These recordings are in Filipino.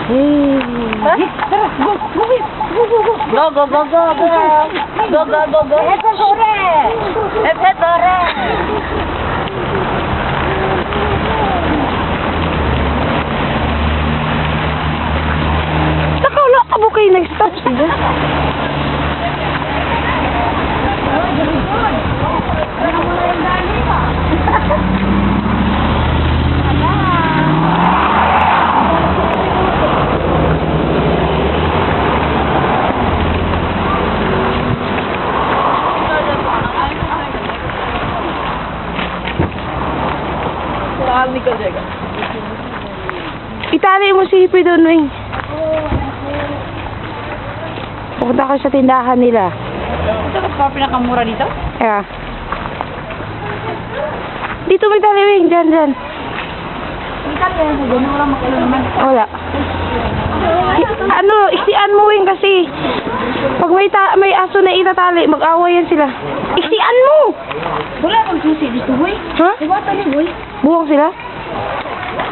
Tara, go, go, go, go, go. Go, go, go, go, go. Go, go, go, go. Eto, sore. Epetore. Saka wala ka mo kayo nag-stop sila. Itali mo si Hippie doon, Wing. Pupunta ko sa tindahan nila. Ito ba pinakamura dito? Yeah. Dito may tali, Wing. Diyan, diyan. Wala makilaman. Wala. Ano, iksian mo, Wing, kasi pag may aso na itatali, mag-away yan sila. Iksian mo! Wala kang susi dito, boy. Ha? Diba tali, boy? Buwang sila?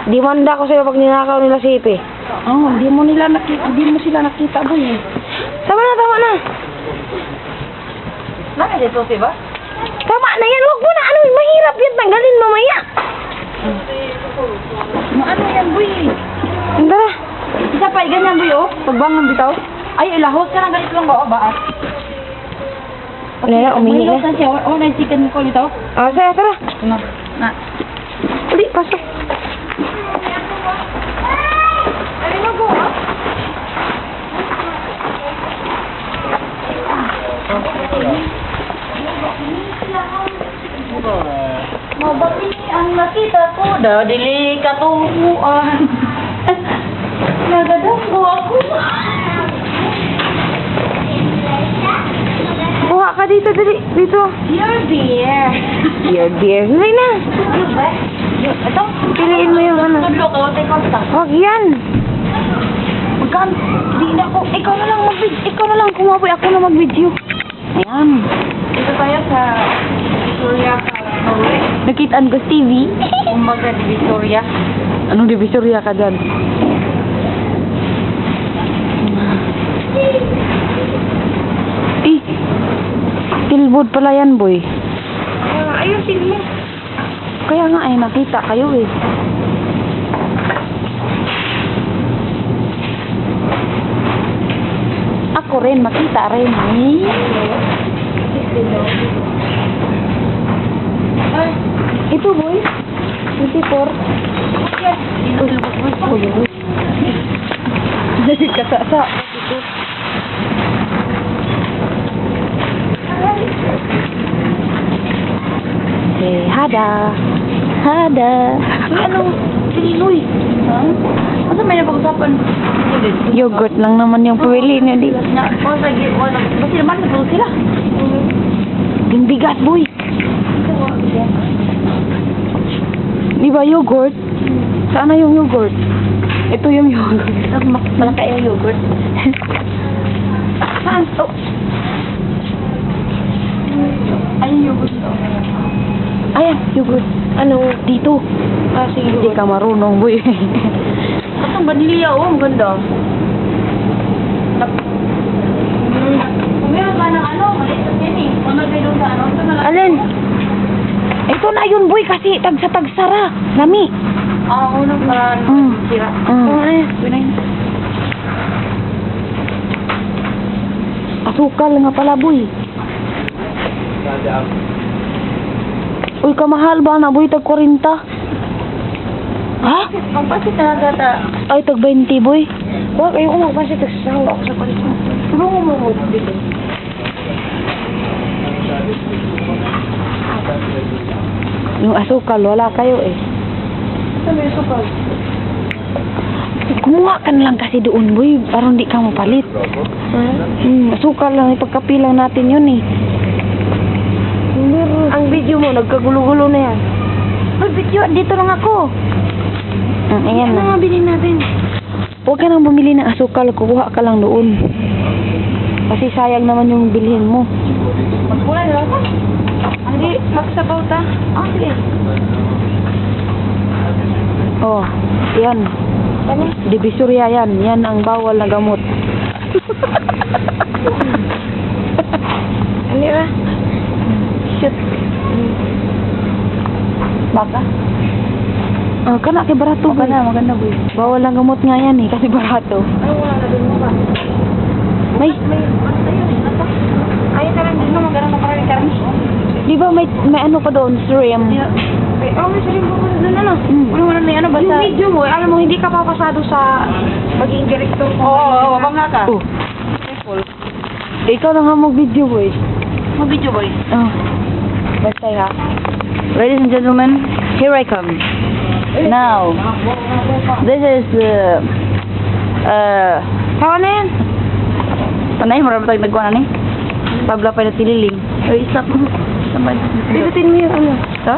Di manda ko sa'yo pag ninakaw nila si Hippie. Oh, hindi mo sila nakita, boy. Tama na, tama na. Naka dito, ba? Tama na yan, huwag mo na. Ano, mahirap yan. Tanggalin mamaya. Ano yan, boy? Tara. Isa pa, ganyan, boy, oh. Pagbangon bitaw. Ay, ilahos ka na ganito lang ba, oh, ba? Wala na, umihi Mahilot na. na siya. Oh, na-chicken ko dito. Oh, saya, tara. Na. Uli, pasok. Ano mo po, ah? Mabaki ang nakita ko. Dili katuhuan. Nagadanggo ako. Buha ka dito, dali. Dito. Your beer. Your beer. Hindi na. Ito? Piliin mo yung ano. Tudlo ka, take off ka. Huwag yan. Magkan, di na ako. Ikaw na lang mag-video. Ikaw na lang kumapoy. Ako na mag-video. Ayan. Dito tayo sa Victoria, Norway. Nakitaan ko sa TV. Umaga di Victoria. Anong divisorya ka dyan? Eh. Billboard pala yan, boy. Ayusin mo. Kaya nga ay nakita kayo eh. Ako rin, makita rin. Ay, Ito boy. 24. yes. Dahil kasasa. Eh, hada. Hada. Anong sililoy? Ha? Ano may napag-usapan? Yogurt lang naman yung pwili niya di. Na, o sa wala. Kasi naman nagulog sila. Yung bigat boy. Di ba yogurt? Saan na yung yogurt? Ito yung yogurt. Malaki yung yogurt. Saan? Oh. Ay, yung yogurt to. Ayan, yogurt. Ano, dito. Ah, sige. Hindi ka marunong boy. Katong vanilya, oh. Ang ganda. Kung meron ka ng ano, maliit sa yan eh. Kung nagkayo sa ano, ito na lang. Alin? Ito na yun boy kasi tagsa-tagsara. Lami. Ah, unang sira. Oo, ay. Asukal nga pala boy. Uy, kamahal ba na boy? Tag 40. Ha? Ang pasit na nagata. Ay, tag 20 boy. Wag, ayoko magpasit. Nagsasawa ako sa palit mo. Tulungan mo mo dito. Yung asukal, wala kayo eh. Ito may sukal. Kumuha ka na lang kasi doon boy. Parang di ka mapalit. Asukal lang. Ipagkapilang natin yun eh. Ang video mo, nagkagulo-gulo na yan. Ay, video, dito lang ako. Ayan na. Ano nga bilhin natin? Huwag ka nang bumili ng asukal, kukuha ka lang doon. Kasi sayang naman yung bilhin mo. Magkulay na ako. Hindi, magsabaw ta. Ah, sige. Oh, yan. Divisoria yan. Yan ang bawal na gamot. Ano ba? Shit. Baka? Kana kay barato. Maganda boy. Bawal na gamot nga yan eh, kasi barato. Ano wala na doon mo ba? May, Ayun na lang din mo, maganda na parang karni. di ba may ano pa doon, stream? May saling po doon ano? Wala may ano, basta... Yung video mo, alam mo, hindi ka papasado sa maging director. Oo, wag nga ka. Oh. Ikaw na nga mag-video boy. Mag-video boy. Oh. Basta ha. Ladies and gentlemen, here I come. Now, this is Tawa na yan. panay, marami tayong nagkuha na ni. Pabla pa na tililing. Ay, isa po. Sabay. Pilutin mo yung ano. Ito?